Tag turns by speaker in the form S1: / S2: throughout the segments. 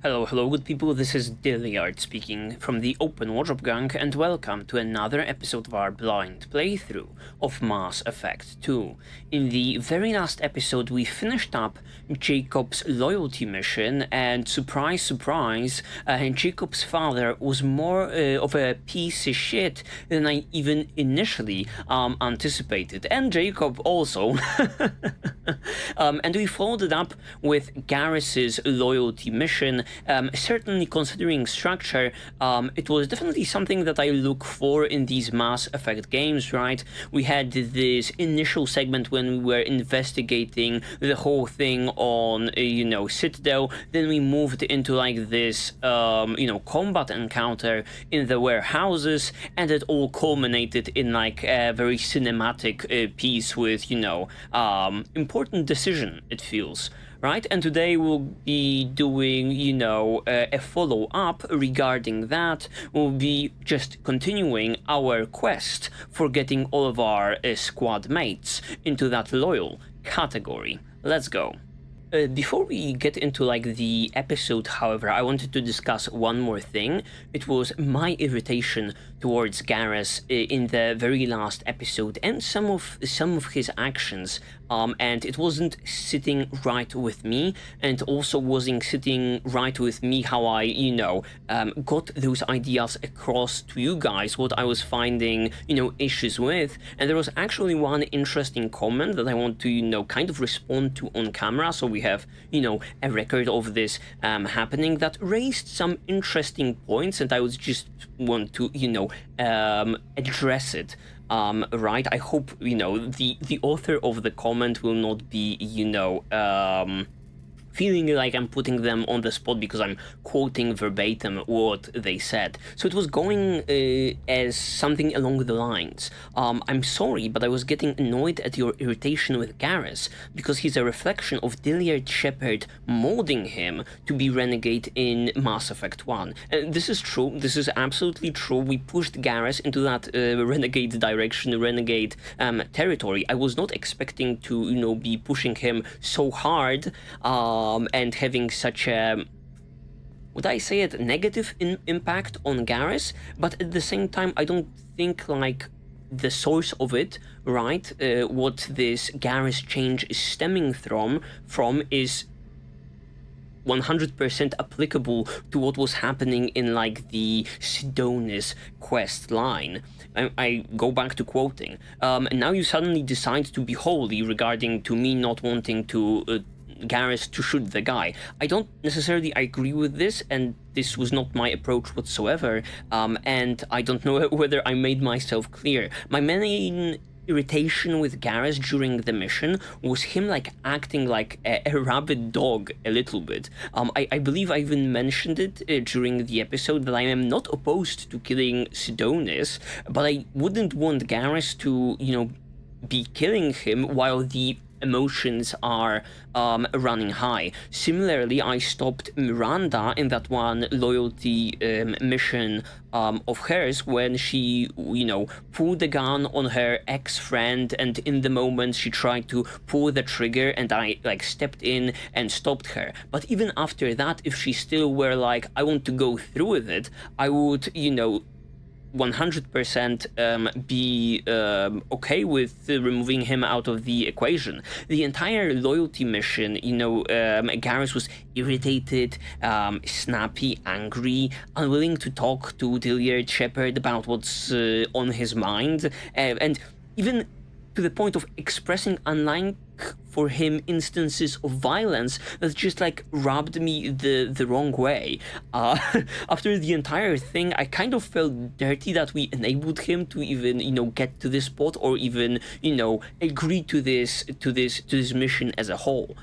S1: Hello good people, this is DyliardGaming speaking from the Open Wardrobe Gang, and welcome to another episode of our blind playthrough of Mass Effect 2. In the very last episode we finished up Jacob's loyalty mission, and surprise surprise, Jacob's father was more of a piece of shit than I even initially anticipated, and Jacob also. And we followed it up with Garrus's loyalty mission. Certainly considering structure, it was definitely something that I look for in these Mass Effect games, right? We had this initial segment when we were investigating the whole thing on, Citadel, then we moved into like this, combat encounter in the warehouses, and it all culminated in like a very cinematic piece with, important decision, it feels. Right, and today we'll be doing, a follow-up regarding that. We'll be just continuing our quest for getting all of our squad mates into that loyal category. Let's go. Before we get into like the episode, however, I wanted to discuss one more thing. It was my irritation towards Garrus in the very last episode, and some of his actions, and it wasn't sitting right with me, and also wasn't sitting right with me how I got those ideas across to you guys, what I was finding issues with. And there was actually one interesting comment that I want to kind of respond to on camera, so we have a record of this happening, that raised some interesting points, and I would just want to address it. Right, I hope the author of the comment will not be feeling like I'm putting them on the spot because I'm quoting verbatim what they said. So it was going as something along the lines, I'm sorry, but I was getting annoyed at your irritation with Garrus because he's a reflection of Shepard molding him to be renegade in Mass Effect 1. This is true, this is absolutely true. We pushed Garrus into that renegade direction, renegade territory. I was not expecting to be pushing him so hard, and having such a, would I say it, negative impact on Garrus, but at the same time I don't think like the source of it, right, what this Garrus change is stemming from is 100% applicable to what was happening in like the Sidonis quest line. I go back to quoting, now you suddenly decide to be holy regarding to me not wanting to Garrus to shoot the guy. I don't necessarily agree with this, and this was not my approach whatsoever, and I don't know whether I made myself clear. My main irritation with Garrus during the mission was him like acting like a rabid dog a little bit. I believe I even mentioned it during the episode that I am not opposed to killing Sidonis, but I wouldn't want Garrus to be killing him while the emotions are running high. Similarly, I stopped Miranda in that one loyalty mission of hers when she pulled the gun on her ex-friend, and in the moment she tried to pull the trigger and I like stepped in and stopped her. But even after that, if she still were like, I want to go through with it, I would 100% be okay with removing him out of the equation. The entire loyalty mission, Garrus was irritated, snappy, angry, unwilling to talk to Shepard about what's on his mind, and even to the point of expressing unlike for him instances of violence that just like rubbed me the wrong way. After the entire thing, I kind of felt dirty that we enabled him to even get to this spot, or even agree to this mission as a whole.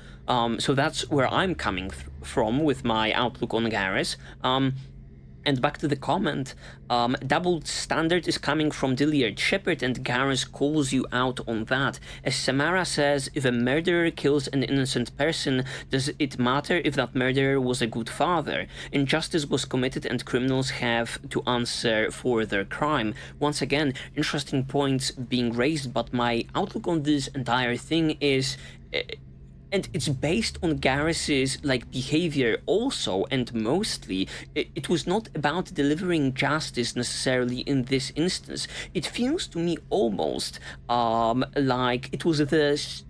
S1: So that's where I'm coming from with my outlook on Garrus. And back to the comment, double standard is coming from Shepard, and Garrus calls you out on that. As Samara says, if a murderer kills an innocent person, does it matter if that murderer was a good father? Injustice was committed and criminals have to answer for their crime. Once again, interesting points being raised, but my outlook on this entire thing is and it's based on Garrus's like behavior also, and mostly it was not about delivering justice necessarily in this instance. It feels to me almost like it was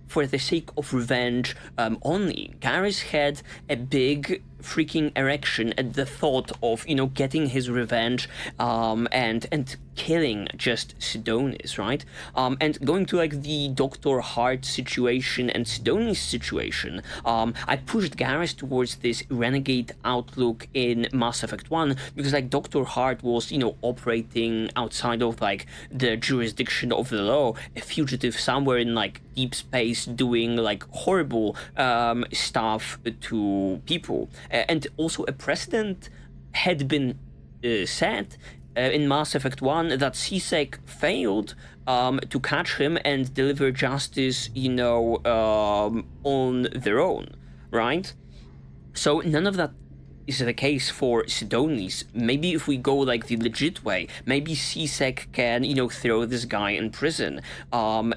S1: for the sake of revenge only. Garrus had a big freaking erection at the thought of, you know, getting his revenge and killing just Sidonis, right? And going to like the Dr. Hart situation and Sidonis situation, I pushed Garrus towards this renegade outlook in Mass Effect 1 because like Dr. Hart was, you know, operating outside of like the jurisdiction of the law, a fugitive somewhere in like deep space doing like horrible stuff to people. And also a precedent had been set in Mass Effect 1 that CSEC failed to catch him and deliver justice, you know, on their own, right? So none of that is the case for Sidonis. Maybe if we go like the legit way, maybe CSEC can, you know, throw this guy in prison.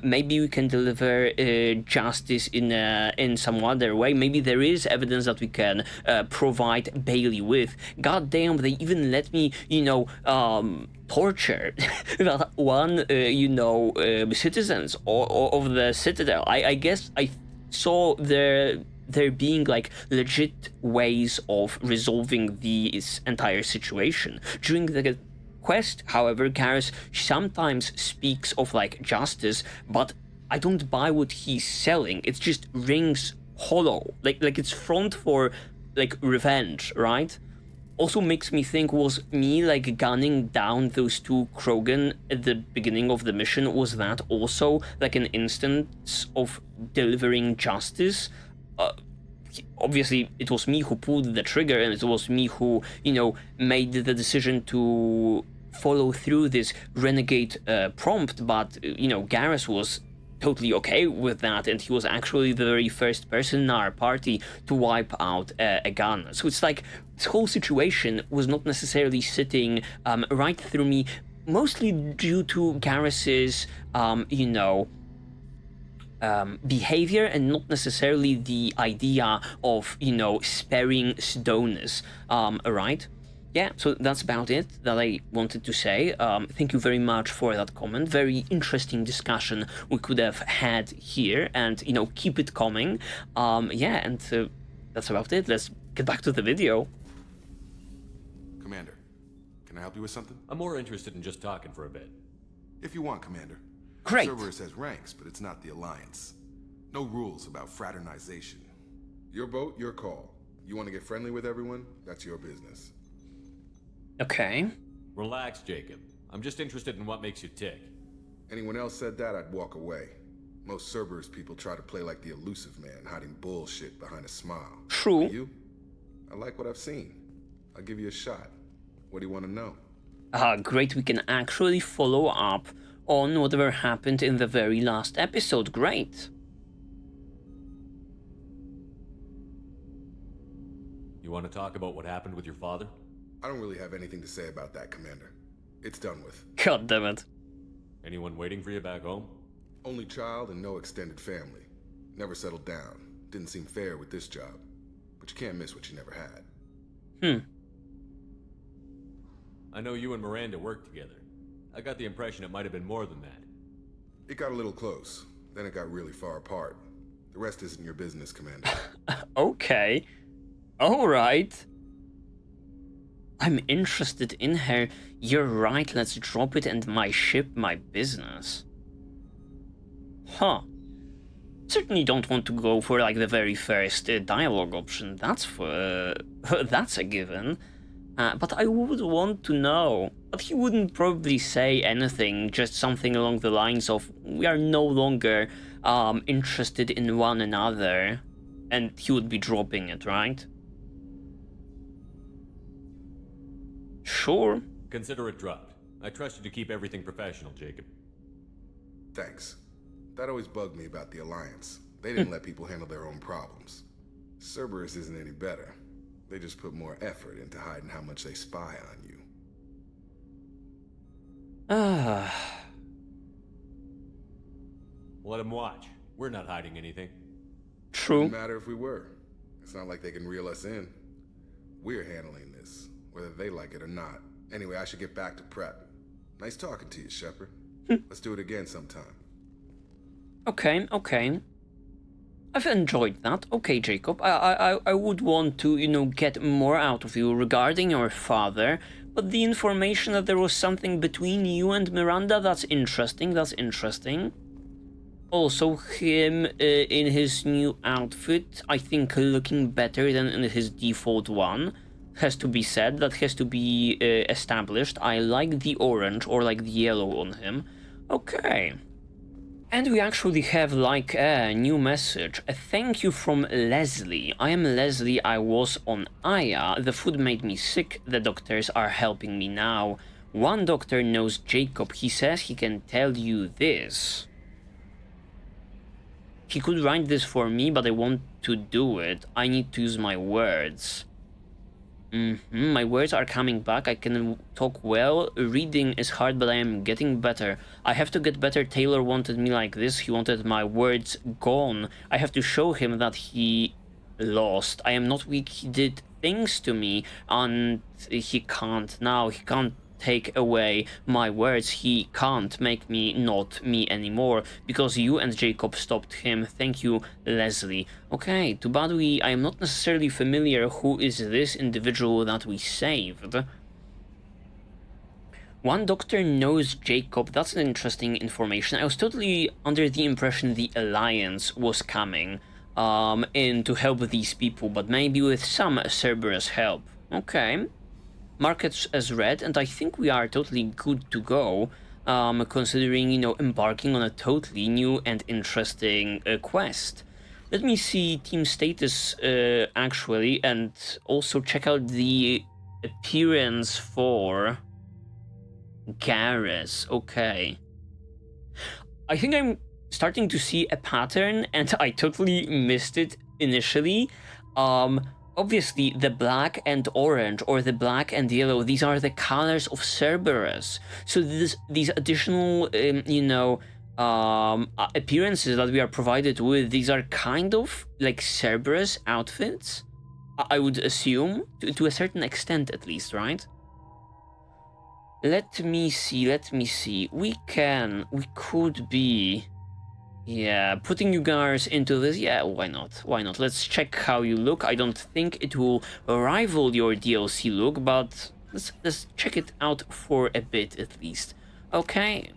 S1: Maybe we can deliver justice in some other way. Maybe there is evidence that we can provide Bailey with. God damn, they even let me, you know, torture that one, you know, citizens of the Citadel. I guess I saw there being like legit ways of resolving this entire situation. During the quest, however, Garrus sometimes speaks of like justice, but I don't buy what he's selling. It just rings hollow. Like it's front for like revenge, right? Also makes me think, was me like gunning down those two Krogan at the beginning of the mission, was that also like an instance of delivering justice? Obviously it was me who pulled the trigger, and it was me who, you know, made the decision to follow through this renegade prompt, but you know, Garrus was totally okay with that, and he was actually the very first person in our party to wipe out a gun. So it's like this whole situation was not necessarily sitting right through me, mostly due to Garrus's you know, behavior, and not necessarily the idea of, you know, sparing Sidonis, right? Yeah, so that's about it that I wanted to say. Thank you very much for that comment. Very interesting discussion we could have had here, and, you know, keep it coming. Yeah, and that's about it. Let's get back to the video.
S2: Commander, can I help you with something?
S3: I'm more interested in just talking for a bit.
S2: If you want, Commander.
S1: Great.
S2: Cerberus has ranks, but it's not the Alliance. No rules about fraternization. Your boat, your call. You want to get friendly with everyone? That's your business.
S1: Okay.
S3: Relax, Jacob. I'm just interested in what makes you tick.
S2: Anyone else said that, I'd walk away. Most Cerberus people try to play like the elusive man, hiding bullshit behind a smile.
S1: True.
S2: But you? I like what I've seen. I'll give you a shot. What do you want to know?
S1: Great, we can actually follow up on whatever happened in the very last episode. Great.
S3: You want to talk about what happened with your father?
S2: I don't really have anything to say about that, Commander. It's done with.
S1: God damn it.
S3: Anyone waiting for you back home?
S2: Only child and no extended family. Never settled down. Didn't seem fair with this job. But you can't miss what you never had.
S3: I know you and Miranda worked together. I got the impression it might have been more than that.
S2: It got a little close. Then it got really far apart. The rest isn't your business, Commander.
S1: Okay. Alright. I'm interested in her. You're right, let's drop it and my ship, my business. Huh. Certainly don't want to go for like the very first dialogue option. That's for that's a given. But I would want to know. But he wouldn't probably say anything, just something along the lines of, we are no longer interested in one another. And he would be dropping it, right? Sure.
S3: Consider it dropped. I trust you to keep everything professional, Jacob.
S2: Thanks. That always bugged me about the Alliance. They didn't let people handle their own problems. Cerberus isn't any better. They just put more effort into hiding how much they spy on you.
S3: Let him watch. We're not hiding anything.
S1: True.
S2: Wouldn't matter if we were. It's not like they can reel us in. We're handling this, whether they like it or not. Anyway, I should get back to prep. Nice talking to you, Shepard. Let's do it again sometime.
S1: Okay. I've enjoyed that. Okay, Jacob. I would want to, get more out of you regarding your father, but the information that there was something between you and Miranda, that's interesting. Also, him in his new outfit, I think looking better than in his default one. Has to be said, that has to be established. I like the orange or like the yellow on him. Okay. And we actually have like a new message. A thank you from Leslie. I am Leslie, I was on Aya. The food made me sick. The doctors are helping me now. One doctor knows Jacob. He says he can tell you this. He could write this for me, but I want to do it. I need to use my words. My words are coming back. I can talk well. Reading is hard, but I am getting better. I have to get better. Taylor wanted me like this. He wanted my words gone. I have to show him that he lost. I am not weak. He did things to me, and he can't now. He can't take away my words. He can't make me not me anymore because you and Jacob stopped him. Thank you, Leslie. Okay, too bad I am not necessarily familiar who is this individual that we saved. One doctor knows Jacob. That's an interesting information. I was totally under the impression the Alliance was coming in to help these people, but maybe with some Cerberus help. Okay. Mark it as read, and I think we are totally good to go, considering, embarking on a totally new and interesting quest. Let me see team status, actually, and also check out the appearance for Garrus. Okay. I think I'm starting to see a pattern, and I totally missed it initially. Obviously, the black and orange, or the black and yellow, these are the colors of Cerberus. So these additional, appearances that we are provided with, these are kind of like Cerberus outfits, I would assume, to a certain extent at least, right? Let me see. We could be... Yeah, putting you guys into this, yeah, why not? Let's check how you look. I don't think it will rival your DLC look, but let's check it out for a bit at least. Okay.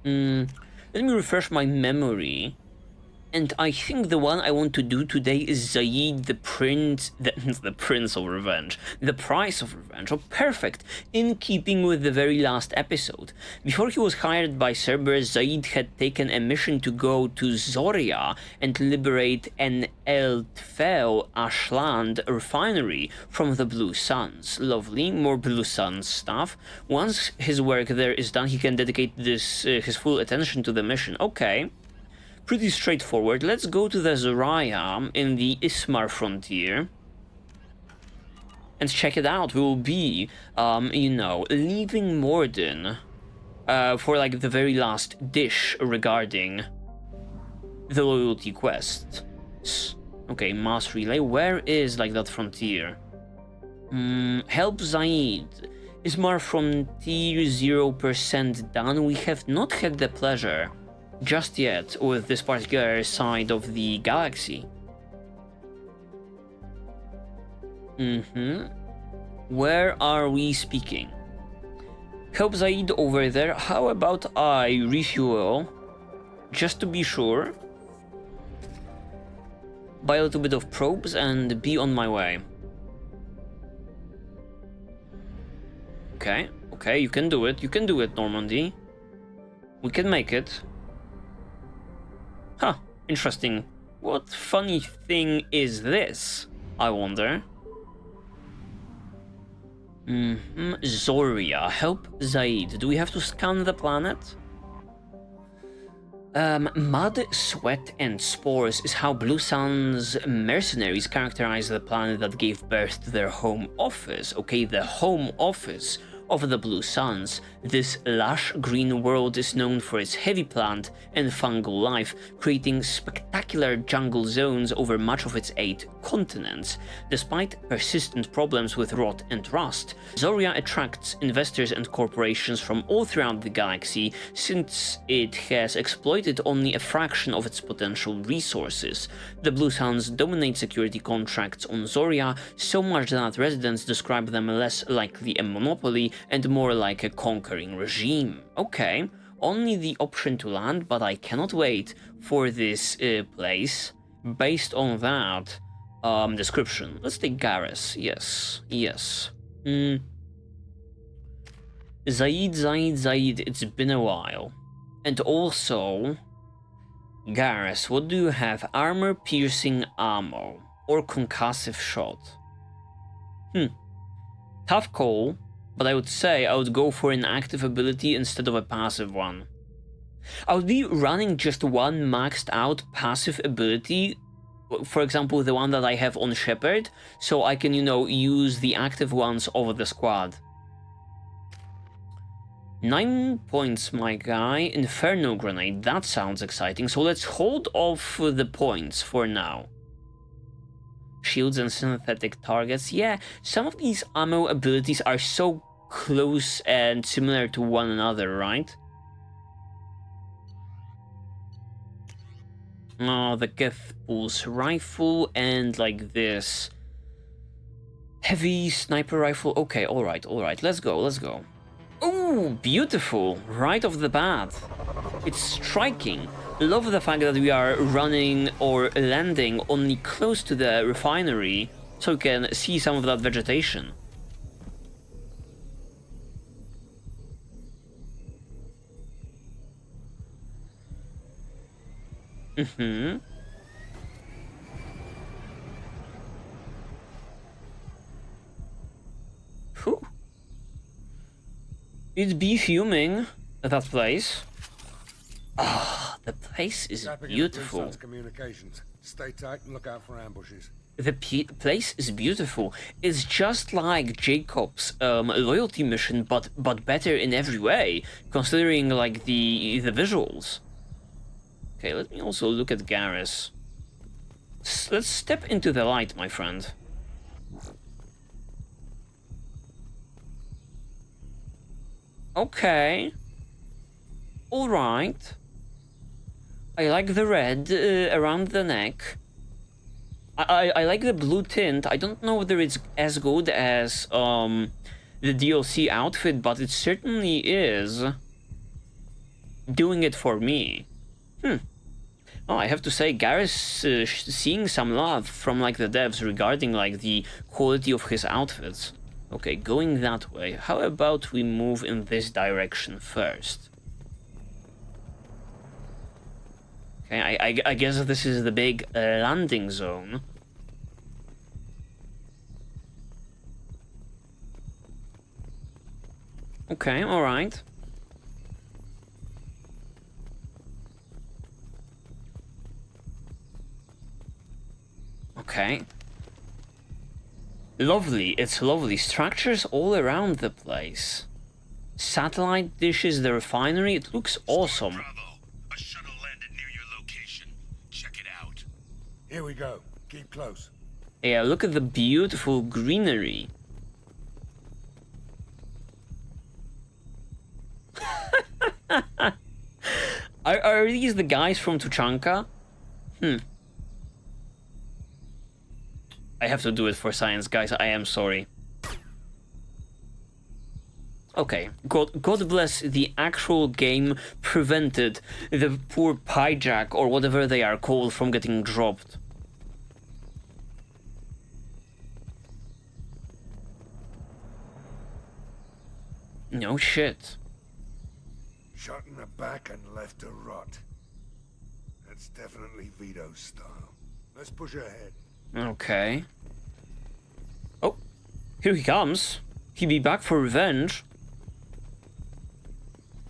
S1: Let me refresh my memory. And I think the one I want to do today is Zaeed, the Prince of Revenge. The Price of Revenge. Oh, perfect. In keeping with the very last episode. Before he was hired by Cerberus, Zaeed had taken a mission to go to Zoria and liberate an El-Tfel Ashland refinery from the Blue Suns. Lovely, more Blue Suns stuff. Once his work there is done, he can dedicate his full attention to the mission. Okay. Pretty straightforward. Let's go to the Zoria in the Ismar frontier and check it out. We will be, leaving Morden for like the very last dish regarding the loyalty quest. Okay, mass relay. Where is like that frontier? Help Zaeed. Ismar frontier 0% done. We have not had the pleasure just yet with this particular side of the galaxy. Where are we speaking? Help Zaeed over there. How about I refuel just to be sure, buy a little bit of probes and be on my way. Okay, you can do it, Normandy. We can make it. Huh, interesting. What funny thing is this, I wonder? Zoria, help Zaeed. Do we have to scan the planet? Mud, sweat, and spores is how Blue Sun's mercenaries characterize the planet that gave birth to their home office. Okay, the home office. of the Blue Suns. This lush green world is known for its heavy plant and fungal life, creating spectacular jungle zones over much of its 8 continents. Despite persistent problems with rot and rust, Zoria attracts investors and corporations from all throughout the galaxy since it has exploited only a fraction of its potential resources. The Blue Suns dominate security contracts on Zoria so much that residents describe them less likely a monopoly and more like a conquering regime. Okay, only the option to land, but I cannot wait for this place. Based on that description, let's take Garrus. Yes. Zaeed, it's been a while. And also, Garrus, what do you have? Armor-piercing ammo or concussive shot? Tough call, but I would say I would go for an active ability instead of a passive one. I would be running just one maxed out passive ability, for example the one that I have on Shepard, so I can, use the active ones over the squad. 9 points, my guy. Inferno Grenade, that sounds exciting, so let's hold off the points for now. Shields and synthetic targets, yeah, some of these ammo abilities are so close and similar to one another, right? Oh, the Geth Pulse rifle and like this heavy sniper rifle. Okay, alright, let's go. Oh, beautiful, right off the bat. It's striking. Love the fact that we are running or landing only close to the refinery so we can see some of that vegetation. Whew. It'd be fuming, that place. Ah, the place is beautiful.
S4: Communications. Stay tight and look out for ambushes.
S1: The place is beautiful. It's just like Jacob's loyalty mission, but better in every way, considering like the visuals. Okay, let me also look at Garrus. Let's step into the light, my friend. Okay. Alright. I like the red around the neck. I like the blue tint. I don't know whether it's as good as the DLC outfit, but it certainly is doing it for me. Oh, I have to say, Garrus seeing some love from like the devs regarding like the quality of his outfits. Okay, going that way. How about we move in this direction first? Okay, I guess this is the big landing zone. Okay, alright. Okay. Lovely, it's lovely. Structures all around the place. Satellite dishes, the refinery, it looks awesome.
S5: Bravo. A shuttle landed near your location. Check it out.
S4: Here we go. Keep close.
S1: Yeah, look at the beautiful greenery. Are these the guys from Tuchanka? I have to do it for science, guys. I am sorry. Okay, God bless the actual game prevented the poor Pyjack or whatever they are called from getting dropped. No shit.
S4: Shot in the back and left to rot. That's definitely Vito's style. Let's push ahead.
S1: Okay. Oh, here he comes. He be back for revenge.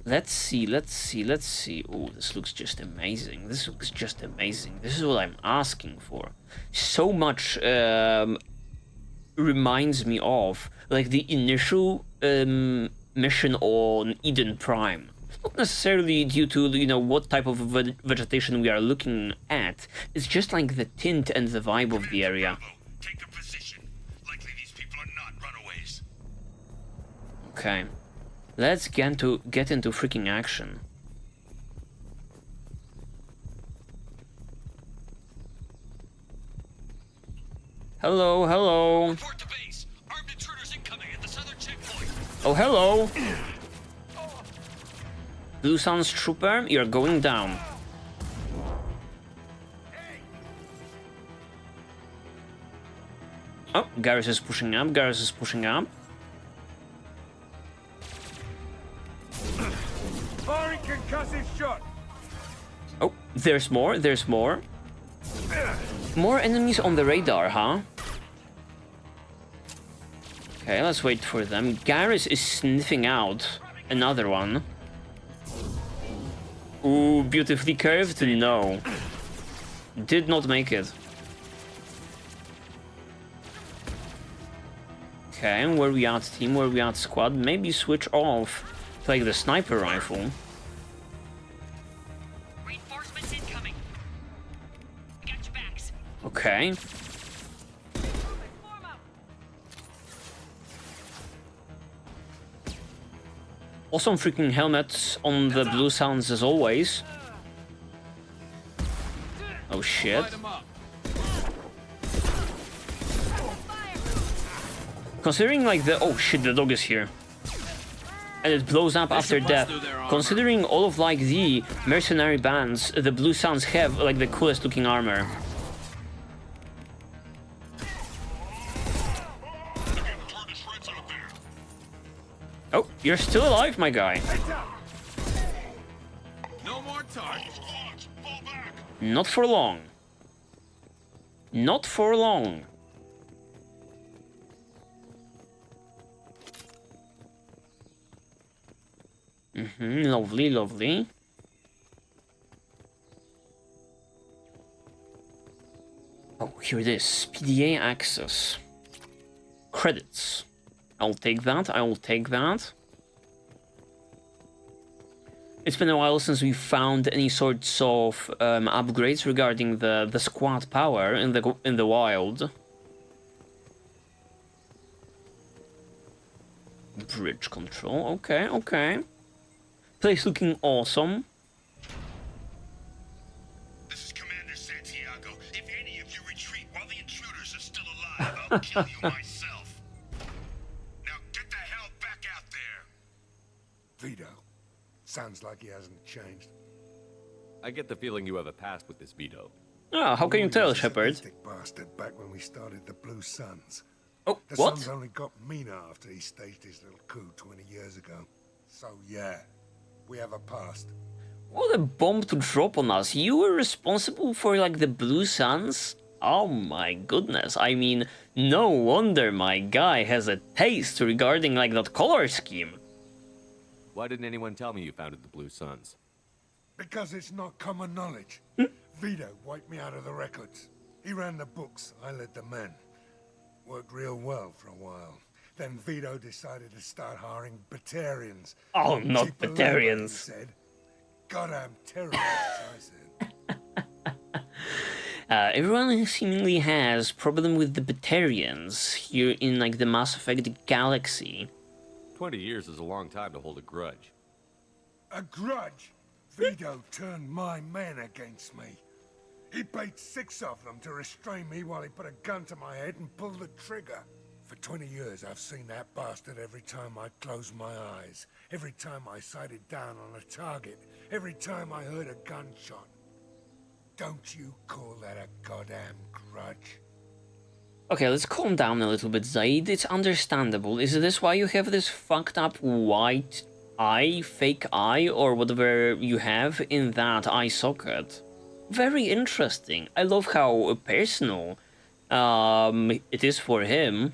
S1: Let's see. Oh, this looks just amazing. This is what I'm asking for. So much reminds me of like the initial mission on Eden Prime. Not necessarily due to, you know, what type of vegetation we are looking at. It's just like the tint and the vibe of the area.
S5: Bravo, take a position. Likely these people are not runaways.
S1: Okay. Let's get into freaking action. Hello, hello.
S5: Report to base. Armed intruders incoming at the southern checkpoint.
S1: Oh, hello. Blue Sun's trooper, you're going down. Oh, Garrus is pushing up, Garrus is pushing up.
S4: Firing concussive shot.
S1: Oh, there's more, there's more. More enemies on the radar, huh? Okay, let's wait for them. Garrus is sniffing out another one. Ooh, beautifully curved? No. Did not make it. Okay, where we at, team? Where we at, squad? Maybe switch off to like the sniper rifle.
S6: Reinforcements incoming. We got your backs.
S1: Okay. Awesome freaking helmets on the Blue Sounds as always. Oh shit. Considering like the... Oh shit, the dog is here. And it blows up after death. Considering all of like the mercenary bands, the Blue Sounds have like the coolest looking armor. Oh, you're still alive, my guy.
S5: No more targets. Fall back.
S1: Not for long. Not for long. Lovely, lovely. Oh, here it is. PDA access. Credits. I'll take that, I will take that. It's been a while since we found any sorts of upgrades regarding the squad power in the wild. Bridge control, okay, okay. Place looking awesome.
S5: This is Commander Santiago. If any of you retreat while the intruders are still alive, I'll kill you myself. Now get the hell back out there.
S4: Vito. Sounds like he hasn't changed.
S3: I get the feeling you have a past with this Vito.
S1: Ah, how can you tell,
S4: He was a
S1: Shepard?
S4: sadistic bastard back when we started the Blue Suns.
S1: Oh,
S4: The
S1: what?
S4: Suns only got meaner after he staged his little coup 20 years ago. So yeah, we have a past.
S1: What a bomb to drop on us. You were responsible for like the Blue Suns? Oh my goodness. I mean, no wonder my guy has a taste regarding like that color scheme.
S3: Why didn't anyone tell me you founded the Blue Suns?
S4: Because it's not common knowledge. Vito wiped me out of the records. He ran the books, I led the men. Worked real well for a while. Then Vito decided to start hiring Batarians.
S1: Oh, not
S4: Cheaper labor, he
S1: Batarians.
S4: said. Goddamn terrorists, I said.
S1: Everyone seemingly has problem with the Batarians here in like the Mass Effect galaxy.
S3: 20 years is a long time to hold a grudge.
S4: A grudge? Vito turned my men against me. He paid 6 of them to restrain me while he put a gun to my head and pulled the trigger. For 20 years, I've seen that bastard every time I closed my eyes. Every time I sighted down on a target. Every time I heard a gunshot. Don't you call that a goddamn grudge?
S1: Okay, let's calm down a little bit, Zaeed. It's understandable. Is this why you have this fucked up white eye, fake eye, or whatever you have in that eye socket? Very interesting. I love how personal it is for him.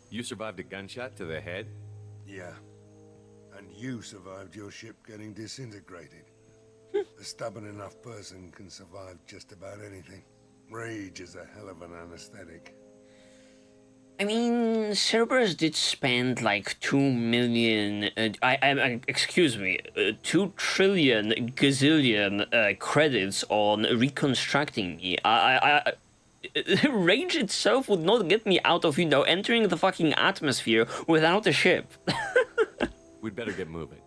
S3: You survived a gunshot to the head?
S4: Yeah. And you survived your ship getting disintegrated. A stubborn enough person can survive just about anything. Rage is a hell of an anesthetic.
S1: I mean, mean, Cerberus did spend like 2 million, excuse me, 2 trillion gazillion credits on reconstructing me. Rage itself would not get me out of, you know, entering the fucking atmosphere without a ship.
S3: We'd better get moving.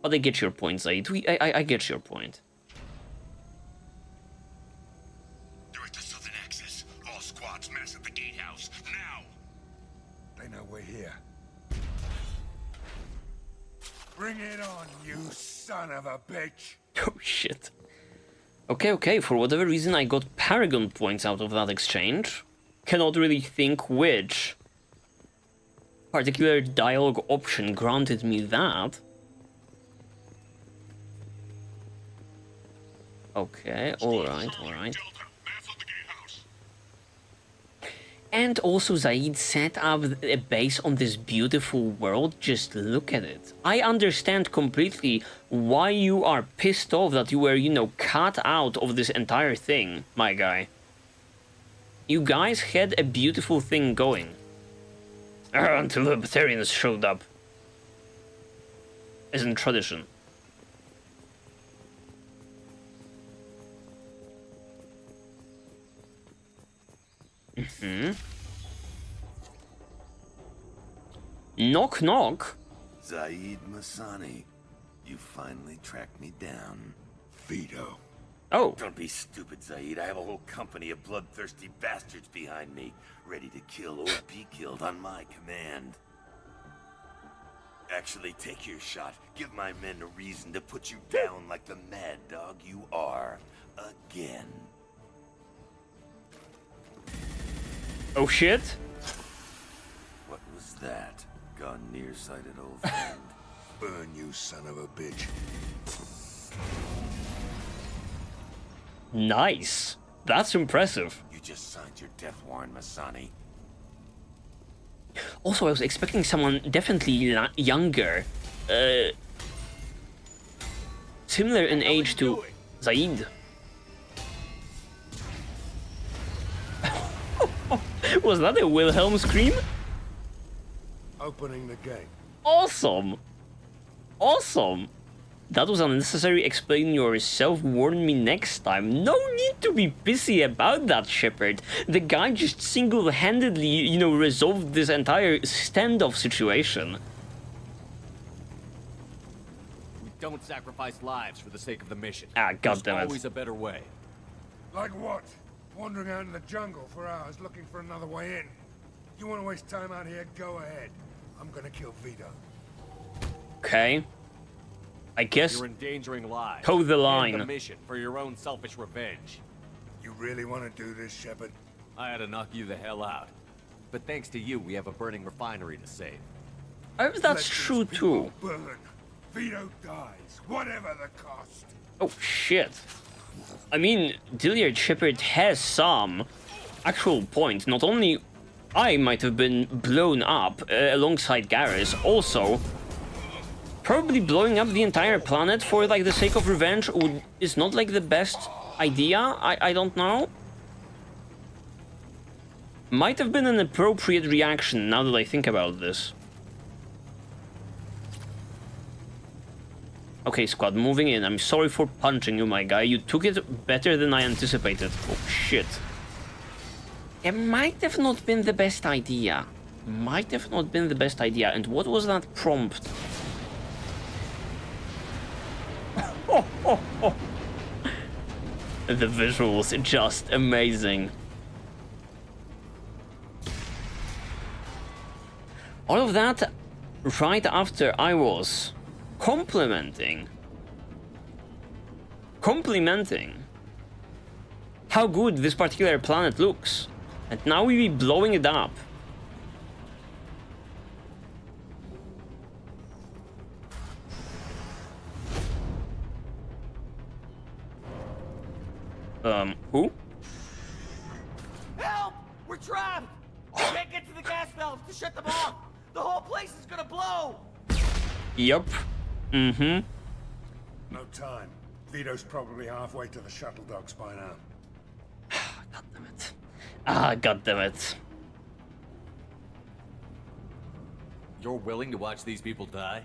S1: But I get your point, Zaeed. I get your point.
S5: They're at the southern axis. All squads mass at the gatehouse. Now!
S4: They know we're here. Bring it on, you son of a bitch!
S1: Oh shit. Okay, for whatever reason I got Paragon points out of that exchange. Cannot really think which particular dialogue option granted me that. Okay, alright.
S5: Delta, mass at the gatehouse.
S1: And also Zaeed set up a base on this beautiful world, just look at it. I understand completely why you are pissed off that you were, you know, cut out of this entire thing, my guy. You guys had a beautiful thing going. Until the Batarians showed up. As in tradition. Knock knock.
S7: Zaeed Massani, you finally tracked me down.
S4: Vito.
S1: Oh,
S7: Don't be stupid, Zaeed. I have a whole company of bloodthirsty bastards behind me, ready to kill or be killed on my command. Actually, take your shot. Give my men a reason to put you down like the mad dog you are. Again.
S1: oh shit.
S7: What was that? Gone nearsighted, old friend.
S4: Burn, you son of a bitch.
S1: Nice. That's impressive.
S7: You just signed your death warrant, Massani.
S1: Also, I was expecting someone definitely younger. Similar in age to Zaeed. Was that a Wilhelm scream?
S4: Opening the gate.
S1: Awesome! Awesome! That was unnecessary. Explain yourself. Warn me next time. No need to be busy about that, Shepard. The guy just single-handedly, you know, resolved this entire standoff situation.
S3: We don't sacrifice lives for the sake of the mission.
S1: Ah,
S3: There's
S1: goddammit.
S3: always a better way.
S4: Like what? Wandering out in the jungle for hours looking for another way in. You want to waste time out here? Go ahead. I'm gonna kill Vito.
S1: Okay. I guess
S3: You're endangering lives.
S1: toe the
S3: And
S1: line.
S3: the mission for your own selfish revenge.
S4: You really want to do this, Shepard?
S3: I had to knock you the hell out. But thanks to you, we have a burning refinery to save.
S1: I hope that's
S4: Let
S1: true
S4: these people
S1: too.
S4: Burn. Vito dies, whatever the cost.
S1: Oh shit. I mean, Dilliard Shepard has some actual point. Not only I might have been blown up alongside Garrus, also probably blowing up the entire planet for like the sake of revenge is not like the best idea. I don't know. Might have been an appropriate reaction now that I think about this. Okay, squad, moving in. I'm sorry for punching you, my guy. You took it better than I anticipated. Oh, shit. It might have not been the best idea. Might have not been the best idea. And what was that prompt? The visuals are just amazing. All of that right after I was complimenting how good this particular planet looks, and now we be blowing it up. Who?
S8: Help! We're trapped! We can't get to the gas valves to shut them off! The whole place is gonna blow!
S1: Yup. Mm-hmm.
S4: No time. Vito's probably halfway to the shuttle docks by now.
S1: God damn it. Ah, god damn it.
S3: You're willing to watch these people die?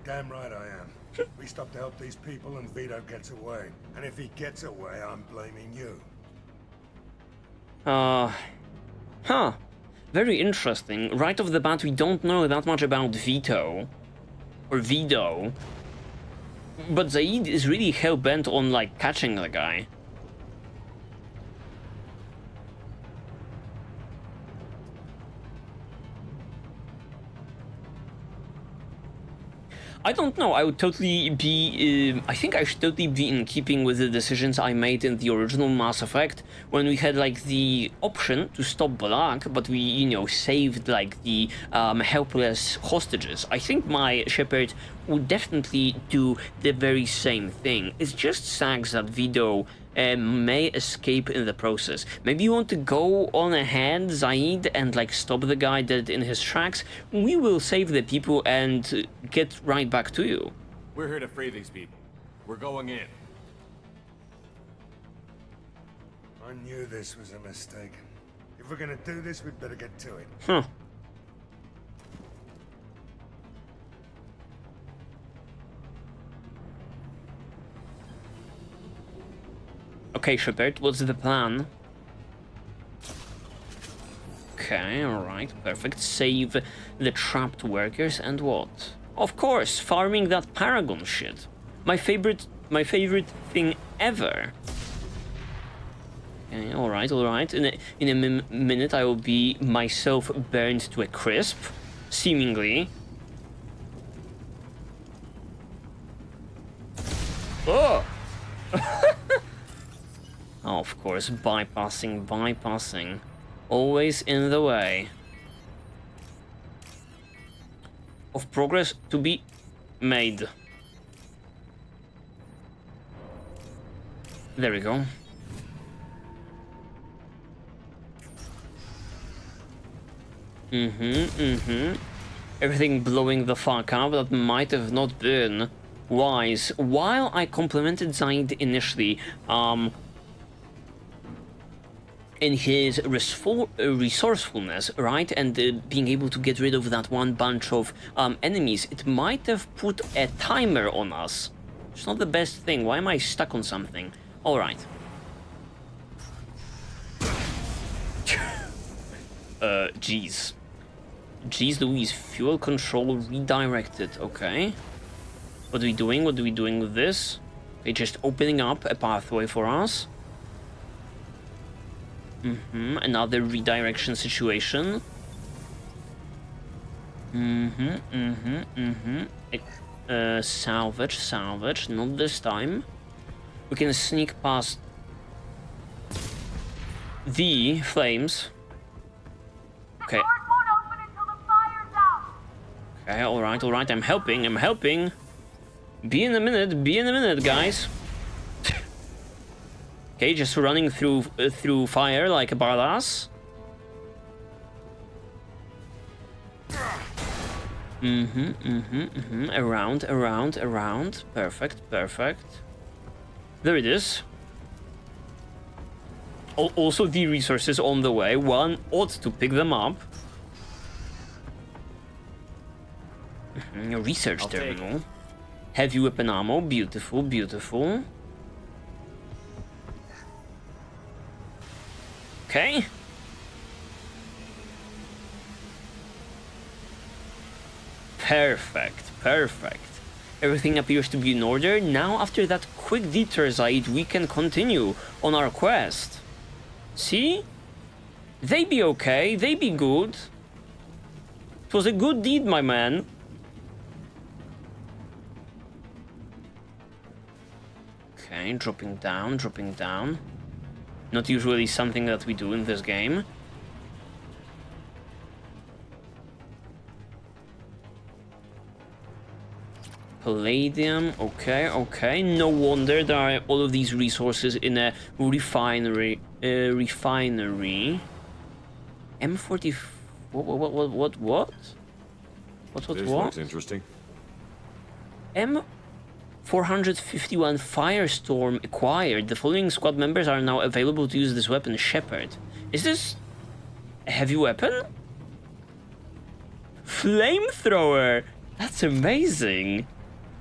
S4: Damn right I am. We stop to help these people and Vito gets away. And if he gets away, I'm blaming you.
S1: Huh. Very interesting. Right off the bat, we don't know that much about Vito. Or Vito. But Zaeed is really hell-bent on, like, catching the guy. I don't know, I would totally be, I think I should totally be in keeping with the decisions I made in the original Mass Effect, when we had, like, the option to stop Black, but we, you know, saved, like, the helpless hostages. I think my Shepard would definitely do the very same thing. It just sucks that Vito may escape in the process. Maybe you want to go on ahead, Zaeed, and like stop the guy dead in his tracks. We will save the people and get right back to you.
S3: We're here to free these people. We're going in.
S4: I knew this was a mistake. If we're gonna do this, we'd better get to it.
S1: Huh. Okay, Shepard, what's the plan? Okay, alright, perfect. Save the trapped workers and what? Of course, farming that Paragon shit. My favorite thing ever. Okay, alright. In a minute I will be myself burned to a crisp, seemingly. Oh! Oh, of course, bypassing. Always in the way of progress to be made. There we go. Everything blowing the fuck up, that might have not been wise. While I complimented Zaeed initially, in his resourcefulness, right, and being able to get rid of that one bunch of enemies, it might have put a timer on us. It's not the best thing. Why am I stuck on something? Alright. Jeez. Jeez Louise, fuel control redirected, okay. What are we doing? What are we doing with this? Okay, just opening up a pathway for us. Another redirection situation. Salvage, not this time. We can sneak past the flames. Okay. Okay, alright, I'm helping. Be in a minute, guys. Okay, just running through fire like a badass. Around. Perfect. There it is. Also, the resources on the way. One ought to pick them up. Research terminal. Heavy weapon ammo. Beautiful. Okay. Perfect. Everything appears to be in order. Now, after that quick detour, Zaeed, we can continue on our quest. See? They be okay, they be good. It was a good deed, my man. Okay, dropping down. Not usually something that we do in this game. Palladium, okay. No wonder there are all of these resources in a refinery. M44. What? What?
S3: This looks interesting.
S1: M451 Firestorm acquired. The following squad members are now available to use this weapon, Shepard. Is this a heavy weapon? Flamethrower! That's amazing!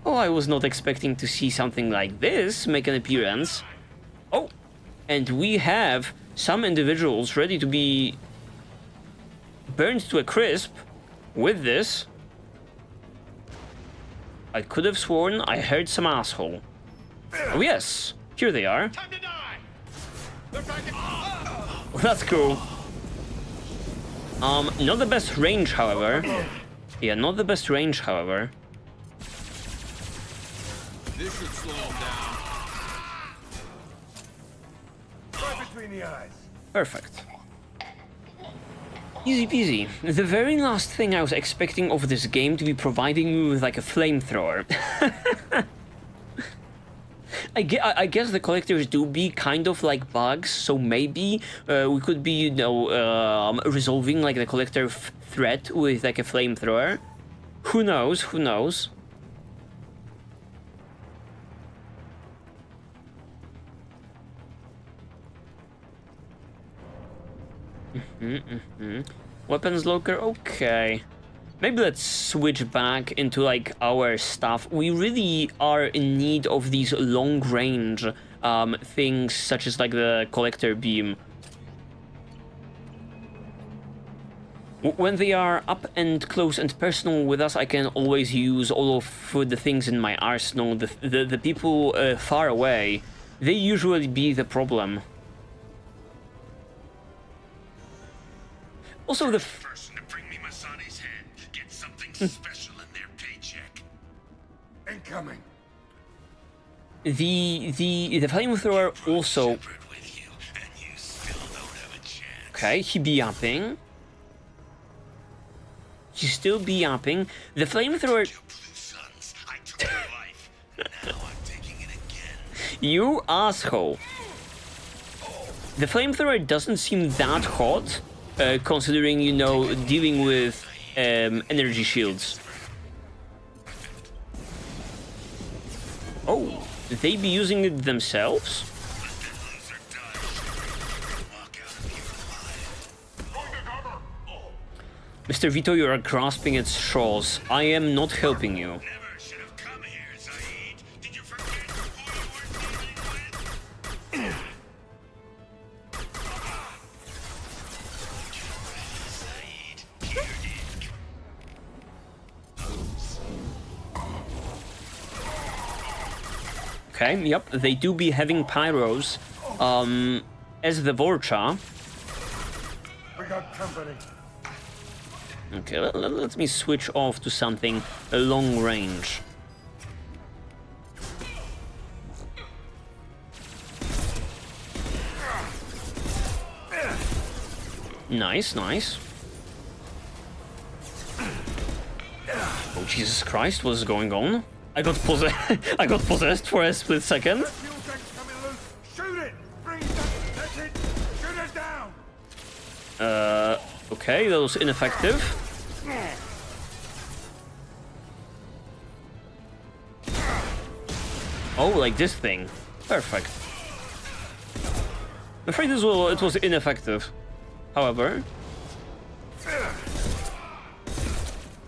S1: Oh, I was not expecting to see something like this make an appearance. Oh, and we have some individuals ready to be burned to a crisp with this. I could have sworn I heard some asshole. Oh yes, here they are.
S5: Time to die! Looks like it.
S1: Well, that's cool. Not the best range, however. Yeah, not the best range, however.
S3: This should slow him down.
S4: Right between the eyes.
S1: Perfect. Easy peasy. The very last thing I was expecting of this game to be providing me with like a flamethrower. I guess the collectors do be kind of like bugs, so maybe we could be, you know, resolving like the collector threat with like a flamethrower. Who knows? Who knows? Weapons locker, okay. Maybe let's switch back into like our stuff. We really are in need of these long range things such as like the collector beam. When they are up and close and personal with us, I can always use all of the things in my arsenal. The people far away, they usually be the problem. Also, the
S5: Person to bring me Massani's head. Get something special in their paycheck.
S4: Incoming.
S1: the flamethrower also.
S5: Shepard with you, and you still don't have a chance.
S1: Okay, he be upping. He still be upping. The flamethrower.
S5: Your blue sons. I took your life. Now I'm taking it again.
S1: You asshole. The flamethrower doesn't seem that hot, considering, you know, dealing with energy shields. Oh, they be using it themselves? Mr. Vito, you are grasping at straws. I am not helping you.
S5: Never should have come here, Zaeed. Did you forget who you were dealing with? Zaeed, here it is.
S1: Okay, yep, they do be having pyros, as the Vorcha.
S4: We got company.
S1: Okay, let me switch off to something long range. Nice, nice. Oh, Jesus Christ, what is going on? I got I got possessed for a split second.
S4: Fuel tank's coming loose. Shoot it. Bring it down. That's it. Shoot it down.
S1: Okay, that was ineffective. Oh, like this thing. Perfect. I'm afraid as well it was ineffective. However,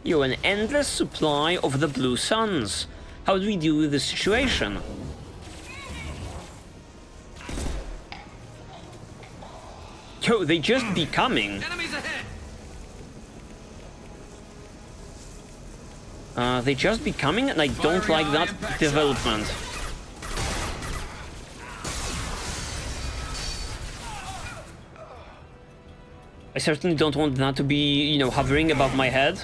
S1: you an endless supply of the blue suns. How do we deal with this situation? Yo, they just be coming.
S6: Enemies ahead!
S1: They just be coming, and I don't like that development. I certainly don't want that to be, you know, hovering above my head.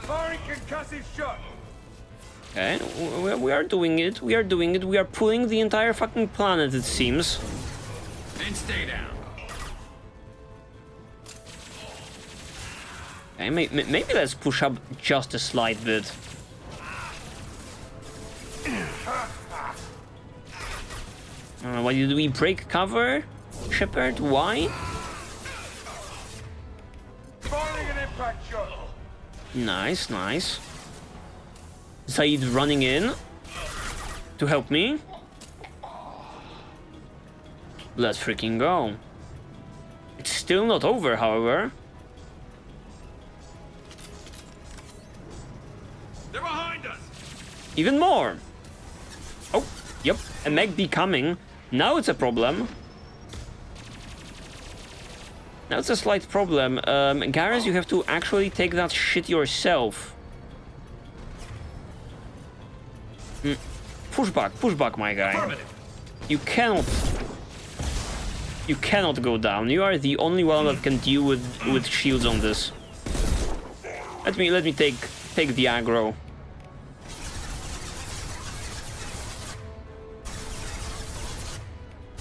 S4: Firing concussive shot.
S1: Okay, we are doing it, we are doing it, we are pulling the entire fucking planet, it seems.
S3: And stay down.
S1: Okay, maybe let's push up just a slight bit. Why did we break cover? Shepard, why?
S4: Firing an impact shot.
S1: Nice, nice. Zaeed running in to help me. Let's freaking go. It's still not over, however. Even more! Oh, yep, a mech becoming. Now it's a problem. Now it's a slight problem. Garrus, you have to actually take that shit yourself. Push back, my guy. You cannot go down. You are the only one that can deal with shields on this. Let me take the aggro.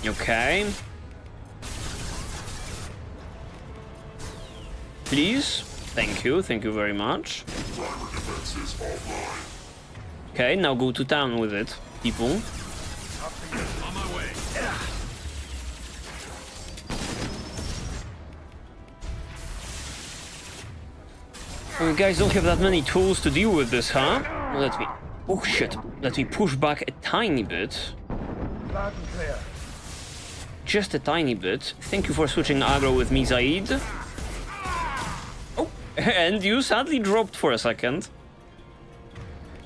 S1: Okay. Please. Thank you very much. Okay, now go to town with it, people.
S5: On my way.
S1: You guys don't have that many tools to deal with this, huh? Oh shit. Let me push back a tiny bit.
S4: Loud and clear.
S1: Just a tiny bit. Thank you for switching aggro with me, Zaeed. Oh, and you sadly dropped for a second.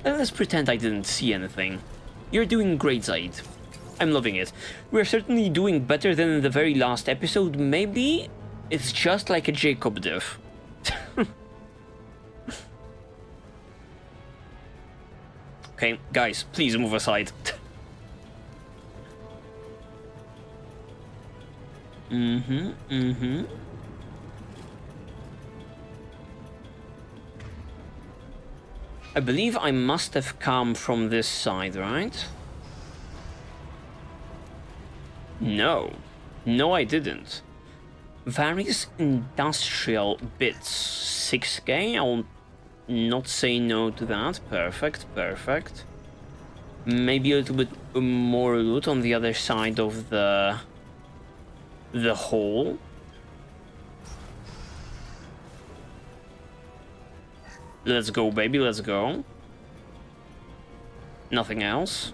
S1: Let's pretend I didn't see anything. You're doing great, Zaeed. I'm loving it. We're certainly doing better than in the very last episode. Maybe it's just like a Jacob diff. Okay, guys, please move aside. I believe I must have come from this side, right? No. No, I didn't. Various industrial bits. 6k? I'll not say no to that. Perfect, perfect. Maybe a little bit more loot on the other side of the hole. Let's go, baby, let's go. Nothing else.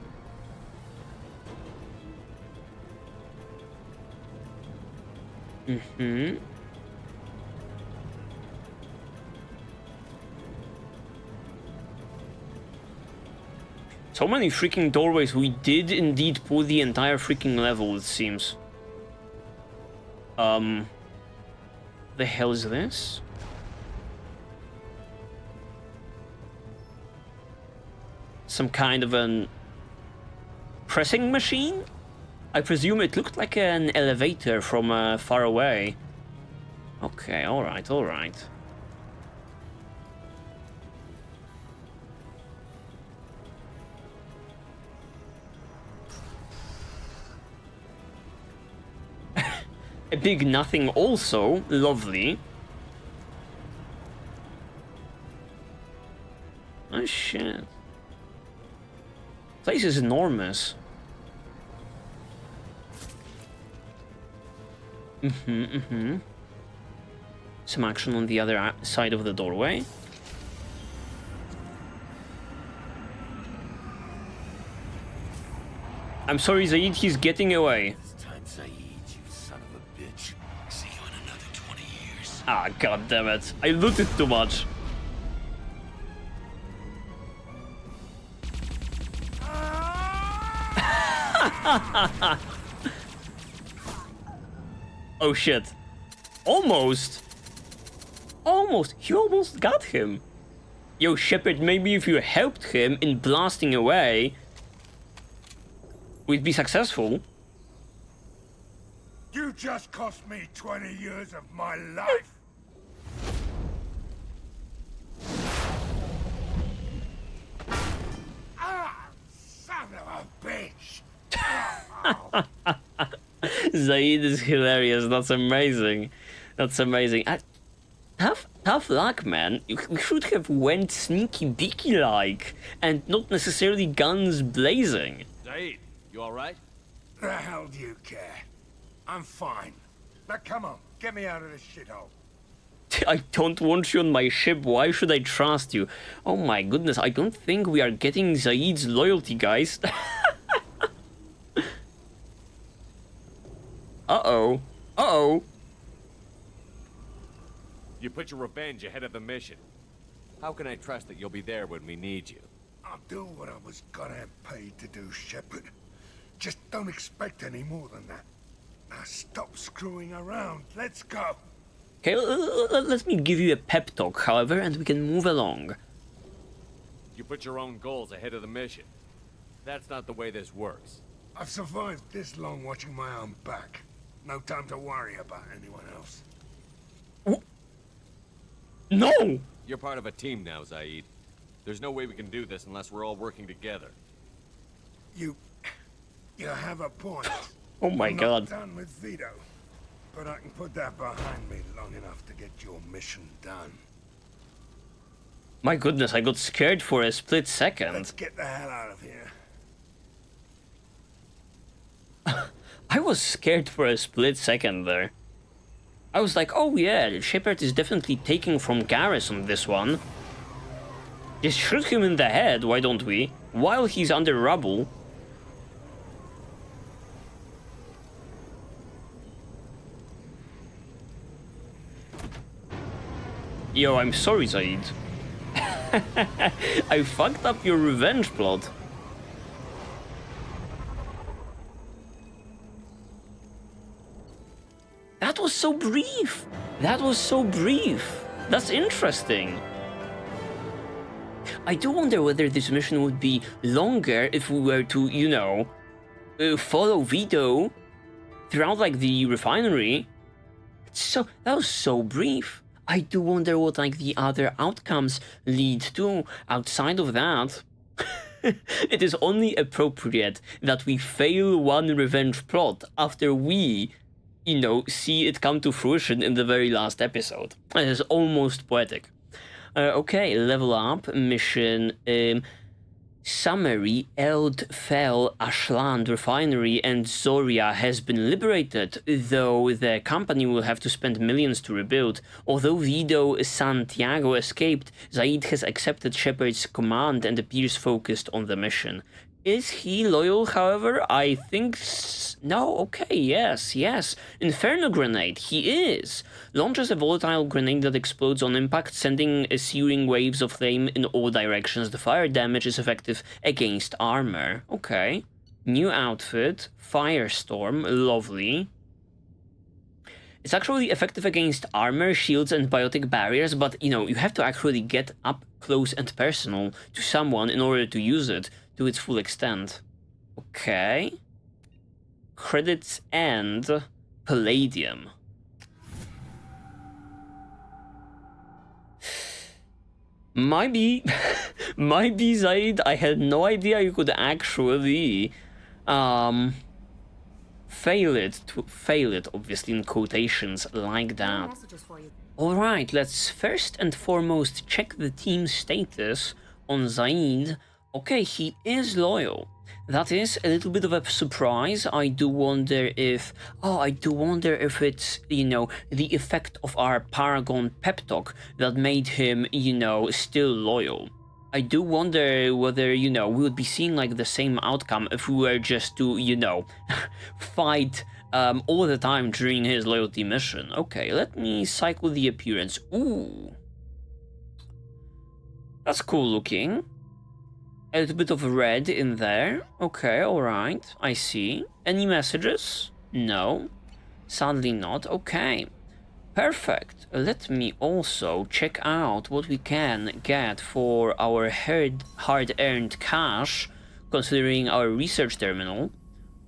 S1: So many freaking doorways. We did indeed pull the entire freaking level, it seems. The hell is this? Some kind of an pressing machine? I presume it looked like an elevator from far away. Okay, alright, alright. A big nothing also, lovely. Oh shit. Place is enormous. Some action on the other side of the doorway. I'm sorry, Zaeed, he's getting away.
S7: This time, Zaeed, you son of a bitch.
S5: See you in another 20 years.
S1: Ah, god damn it. I looted too much. Oh shit. Almost. Almost. You almost got him. Yo, Shepard, maybe if you helped him in blasting away, we'd be successful.
S4: You just cost me 20 years of my life. Ah, son of a bitch.
S1: Zaeed is hilarious. That's amazing. That's amazing. Tough luck, man. We should have went sneaky beaky like, and not necessarily guns blazing.
S3: Zaeed, you alright?
S4: The hell do you care? I'm fine. Now come on, get me out of this shithole.
S1: I don't want you on my ship. Why should I trust you? Oh my goodness, I don't think we are getting Zaeed's loyalty, guys. Uh-oh. Uh-oh.
S3: You put your revenge ahead of the mission. How can I trust that you'll be there when we need you?
S4: I'll do what I was goddamn paid to do, Shepard. Just don't expect any more than that. Now stop screwing around. Let's go.
S1: Okay, let me give you a pep talk, however, and we can move along.
S3: You put your own goals ahead of the mission. That's not the way this works.
S4: I've survived this long watching my own back. No time to worry about anyone else.
S1: No!
S3: You're part of a team now, Zaeed. There's no way we can do this unless we're all working together.
S4: You have a point.
S1: Oh my
S4: I'm
S1: god.
S4: not done with Vito, but I can put that behind me long enough to get your mission done.
S1: My goodness, I got scared for a split second.
S4: Let's get the hell out of here.
S1: I was scared for a split second there. I was like, oh yeah, Shepard is definitely taking from Garrus on this one. Just shoot him in the head, why don't we? While he's under rubble. Yo, I'm sorry, Zaeed. I fucked up your revenge plot. That was so brief. That was so brief. That's interesting. I do wonder whether this mission would be longer if we were to, you know, follow Vito throughout, like, the refinery. That was so brief. I do wonder what, like, the other outcomes lead to outside of that. It is only appropriate that we fail one revenge plot after we, you know, see it come to fruition in the very last episode. It is almost poetic. Okay, level up, mission, summary, Eldfell Ashland refinery and Zoria has been liberated, though the company will have to spend millions to rebuild. Although Vito Santiago escaped, Zaeed has accepted Shepard's command and appears focused on the mission. Is he loyal, however? I think no, okay, yes. Inferno grenade, he is. Launches a volatile grenade that explodes on impact, sending searing waves of flame in all directions. The fire damage is effective against armor. Okay. New outfit, Firestorm, lovely. It's actually effective against armor, shields, and biotic barriers, but, you know, you have to actually get up close and personal to someone in order to use it to its full extent. Okay. Credits and Palladium. Might be Zaeed. I had no idea you could actually fail it, obviously in quotations like that. Alright, let's first and foremost check the team status on Zaeed. Okay, he is loyal. That is a little bit of a surprise. I do wonder if it's, you know, the effect of our Paragon pep talk that made him, you know, still loyal. I do wonder whether, you know, we would be seeing, like, the same outcome if we were just to, you know, fight all the time during his loyalty mission. Okay, let me cycle the appearance. Ooh. That's cool looking. A little bit of red in there. Okay, alright. I see. Any messages? No. Sadly not. Okay. Perfect. Let me also check out what we can get for our hard-earned cash, considering our research terminal.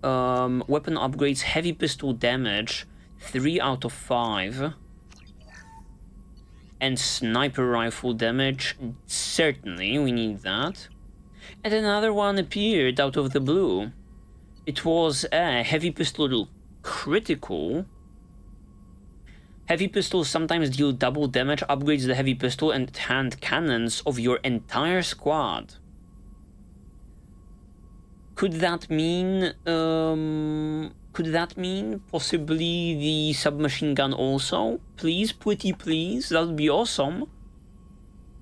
S1: Weapon upgrades, heavy pistol damage, 3 out of 5. And sniper rifle damage, certainly, we need that. And another one appeared out of the blue. It was a heavy pistol critical. Heavy pistols sometimes deal double damage, upgrades the heavy pistol and hand cannons of your entire squad. Could that mean possibly the submachine gun also? Please, pretty please, that would be awesome.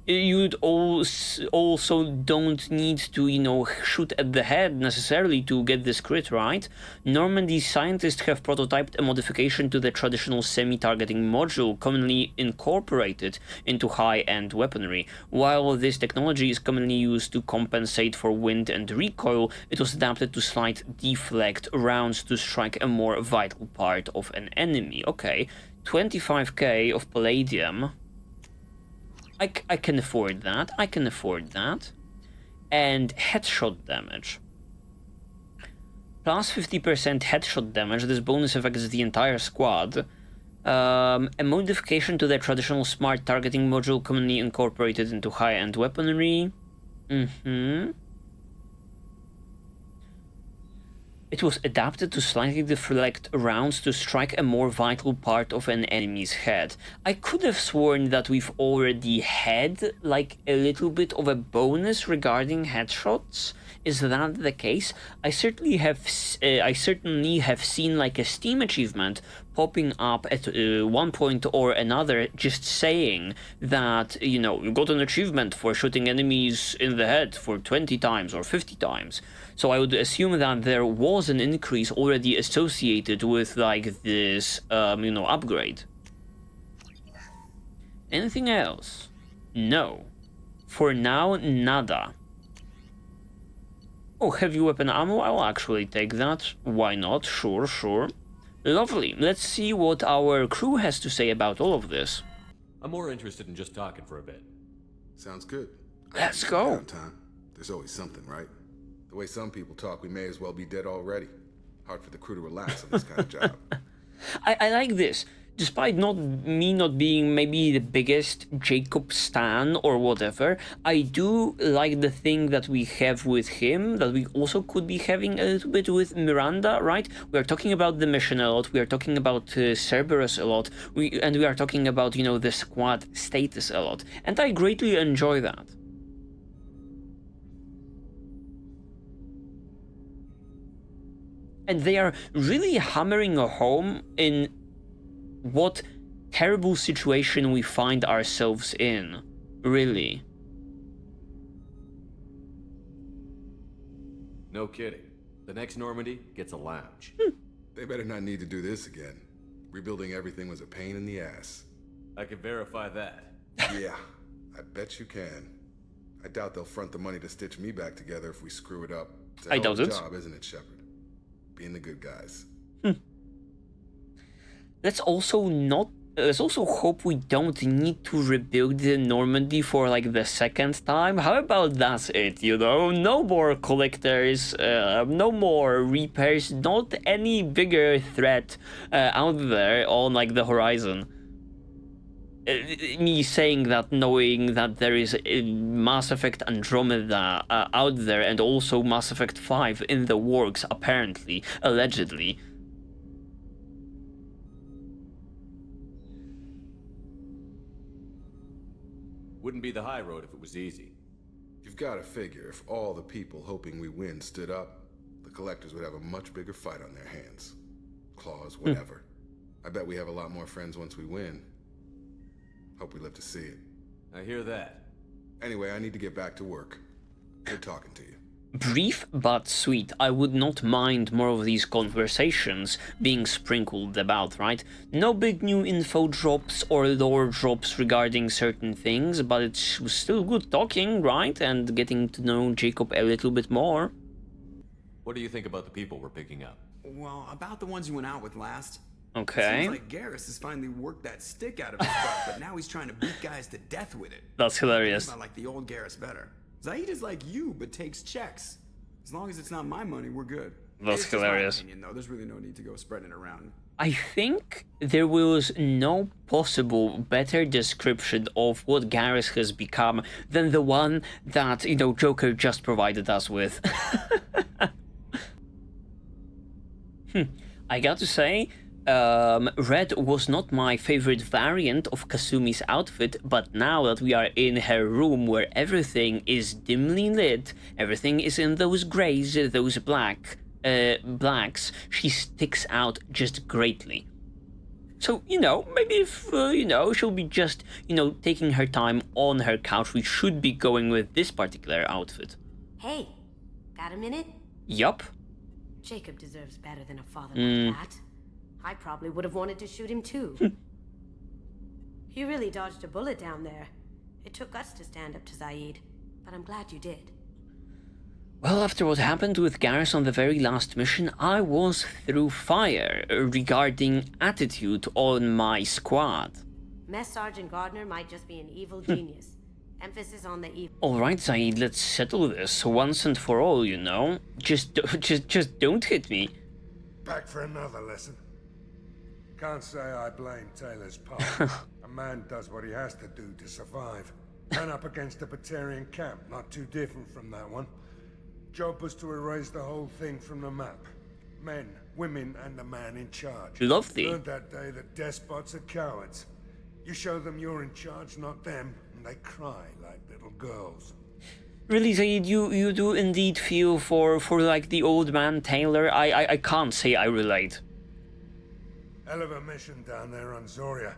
S1: you'd also don't need to, you know, shoot at the head necessarily to get this crit, right? Normandy's scientists have prototyped a modification to the traditional semi-targeting module commonly incorporated into high-end weaponry. While this technology is commonly used to compensate for wind and recoil, it was adapted to slight deflect rounds to strike a more vital part of an enemy. Okay, 25k of palladium. I can afford that. I can afford that. And headshot damage. Plus 50% headshot damage. This bonus affects the entire squad. A modification to the traditional smart targeting module commonly incorporated into high-end weaponry. It was adapted to slightly deflect rounds to strike a more vital part of an enemy's head. I could have sworn that we've already had, like, a little bit of a bonus regarding headshots. Is that the case? I certainly have seen, like, a Steam achievement popping up at one point or another, just saying that, you know, you got an achievement for shooting enemies in the head for 20 times or 50 times. So I would assume that there was an increase already associated with, like, this, you know, upgrade. Anything else? No. For now, nada. Oh, heavy weapon ammo? I'll actually take that. Why not? Sure, sure. Lovely. Let's see what our crew has to say about all of this.
S3: I'm more interested in just talking for a bit.
S2: Sounds good.
S1: Let's go.
S2: Downtime. There's always something, right? The way some people talk, we may as well be dead already. Hard for the crew to relax on this kind of job.
S1: I like this. Despite me not being maybe the biggest Jacob stan or whatever, I do like the thing that we have with him, that we also could be having a little bit with Miranda, right? We are talking about the mission a lot, we are talking about Cerberus a lot, and we are talking about, you know, the squad status a lot, and I greatly enjoy that. And they are really hammering home in what terrible situation we find ourselves in, really.
S3: No kidding. The next Normandy gets a lounge.
S2: They better not need to do this again. Rebuilding everything was a pain in the ass.
S3: I can verify that.
S2: Yeah, I bet you can. I doubt they'll front the money to stitch me back together if we screw it up. It's a
S1: I
S2: hell
S1: doubt
S2: of a
S1: it.
S2: job, isn't it, Shepard? Being the good guys.
S1: Let's also hope we don't need to rebuild the Normandy for, like, the second time. How about that's it, you know? No more collectors, no more reapers, not any bigger threat out there on, like, the horizon. Me saying that knowing that there is Mass Effect Andromeda out there, and also Mass Effect 5 in the works, apparently, allegedly.
S3: Wouldn't be the high road if it was easy.
S2: You've got to figure if all the people hoping we win stood up, the collectors would have a much bigger fight on their hands. Claws, whatever. I bet we have a lot more friends once we win. Hope we live to see it.
S3: I hear that.
S2: Anyway, I need to get back to work. Good talking to you.
S1: Brief but sweet. I would not mind more of these conversations being sprinkled about, right? No big new info drops or lore drops regarding certain things, but it was still good talking, right? And getting to know Jacob a little bit more.
S3: What do you think about the people we're picking up?
S9: Well, about the ones you went out with last.
S1: Okay.
S9: Seems like Garrus has finally worked that stick out of his butt, but now he's trying to beat guys to death with it.
S1: That's hilarious.
S9: I like the old Garrus better. Zaeed is like you, but takes checks. As long as it's not my money, we're good.
S1: That's
S9: It's just
S1: hilarious.
S9: my opinion, though. There's really no need to go spreading it around.
S1: I think there was no possible better description of what Garrus has become than the one that, you know, Joker just provided us with. I got to say, red was not my favorite variant of Kasumi's outfit, but now that we are in her room where everything is dimly lit, everything is in those grays, those blacks, she sticks out just greatly. So, maybe if, she'll be just, taking her time on her couch, we should be going with this particular outfit.
S10: Hey, got a minute?
S1: Yup.
S10: Jacob deserves better than a father like that. I probably would have wanted to shoot him too. You really dodged a bullet down there. It took us to stand up to Zaeed, but I'm glad you did.
S1: Well, after what happened with Garrus on the very last mission, I was through fire regarding attitude on my squad.
S10: Mess Sergeant Gardner might just be an evil genius. Emphasis on the evil.
S1: Alright, Zaeed, let's settle this once and for all, Just don't hit me.
S4: Back for another lesson. Can't say I blame Taylor's part. A man does what he has to do to survive. Ran up against a Batarian camp, not too different from that one. Job was to erase the whole thing from the map. Men, women, and the man in charge.
S1: Lovely.
S4: Learned that day that despots are cowards. You show them you're in charge, not them, and they cry like little girls.
S1: Really, Zaeed, you do indeed feel for like the old man Taylor? I can't say I relate.
S4: Hell of a mission down there on Zoria.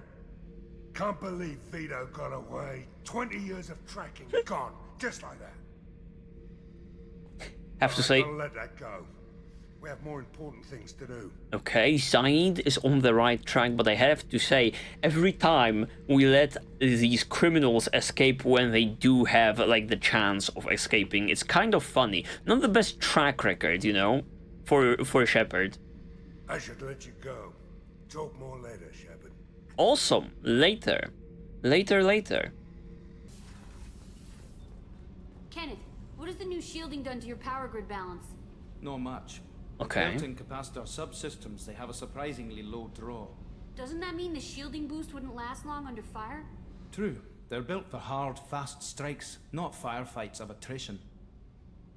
S4: Can't believe Vito got away. 20 years of tracking gone, just like that.
S1: Have to say,
S4: I'll let that go. We have more important things to do.
S1: okay, Zaeed is on the right track, but I have to say, every time we let these criminals escape when they do have, like, the chance of escaping, it's kind of funny. Not the best track record, for Shepard.
S4: I should let you go. Talk more later, Shepard.
S1: Awesome. Later. Later.
S11: Kenneth, what has the new shielding done to your power grid balance?
S12: Not much.
S1: Okay.
S12: Built-in capacitor subsystems, they have a surprisingly low draw.
S11: Doesn't that mean the shielding boost wouldn't last long under fire?
S12: True. They're built for hard, fast strikes, not firefights of attrition.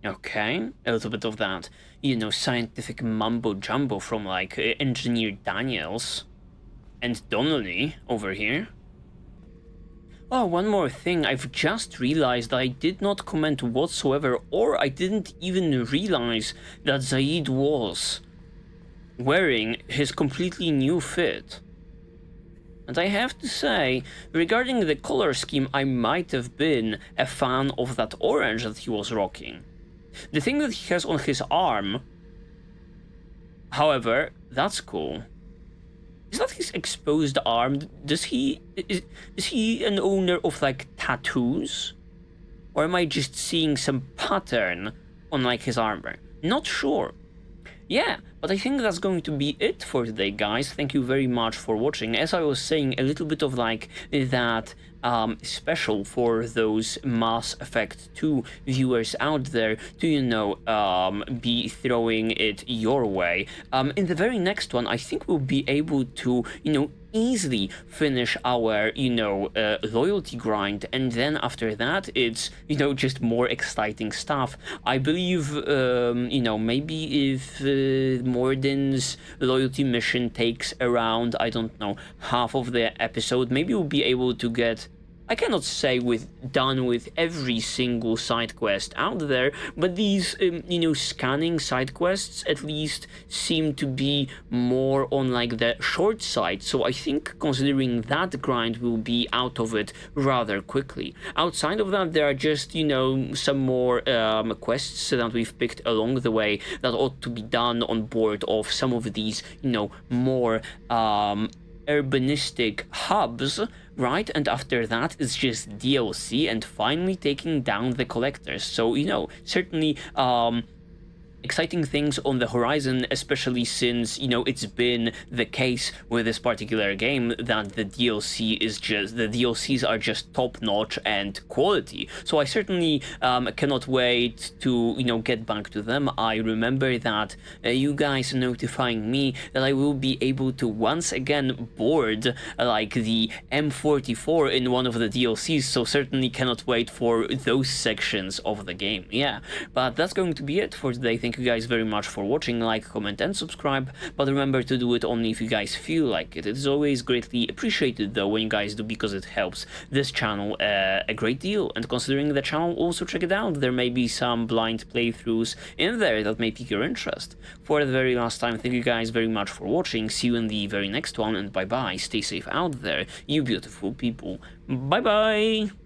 S1: Okay, a little bit of that, scientific mumbo-jumbo from, like, Engineer Daniels and Donnelly over here. Oh, one more thing, I've just realized that I did not comment whatsoever, or I didn't even realize that Zaeed was wearing his completely new fit. And I have to say, regarding the color scheme, I might have been a fan of that orange that he was rocking. The thing that he has on his arm, however, that's cool. Is that his exposed arm? Is he an owner of, like, tattoos? Or am I just seeing some pattern on, like, his armor? Not sure. Yeah, but I think that's going to be it for today, guys. Thank you very much for watching. As I was saying, a little bit of, like, that special for those Mass Effect 2 viewers out there to, be throwing it your way. In the very next one, I think we'll be able to, easily finish our, loyalty grind, and then after that, it's, just more exciting stuff. I believe, maybe if Morden's loyalty mission takes around, I don't know, half of the episode, maybe we'll be able to get, I cannot say done with every single side quest out there, but these, scanning side quests at least seem to be more on, like, the short side, so I think considering that grind will be out of it rather quickly. Outside of that, there are just, some more quests that we've picked along the way that ought to be done on board of some of these, more urbanistic hubs, right? And after that, it's just DLC and finally taking down the collectors. So, certainly, exciting things on the horizon, especially since, it's been the case with this particular game that the DLCs are just top-notch and quality. So I certainly cannot wait to, get back to them. I remember that you guys notifying me that I will be able to once again board, like, the M44 in one of the DLCs, so certainly cannot wait for those sections of the game. Yeah, but that's going to be it for today. Thank thank you guys very much for watching, like, comment and subscribe, but remember to do it only if you guys feel like it. It is always greatly appreciated though when you guys do, because it helps this channel a great deal. And considering the channel, also check it out, there may be some blind playthroughs in there that may pique your interest. For the very last time, thank you guys very much for watching, see you in the very next one, and bye bye, stay safe out there, you beautiful people, bye bye!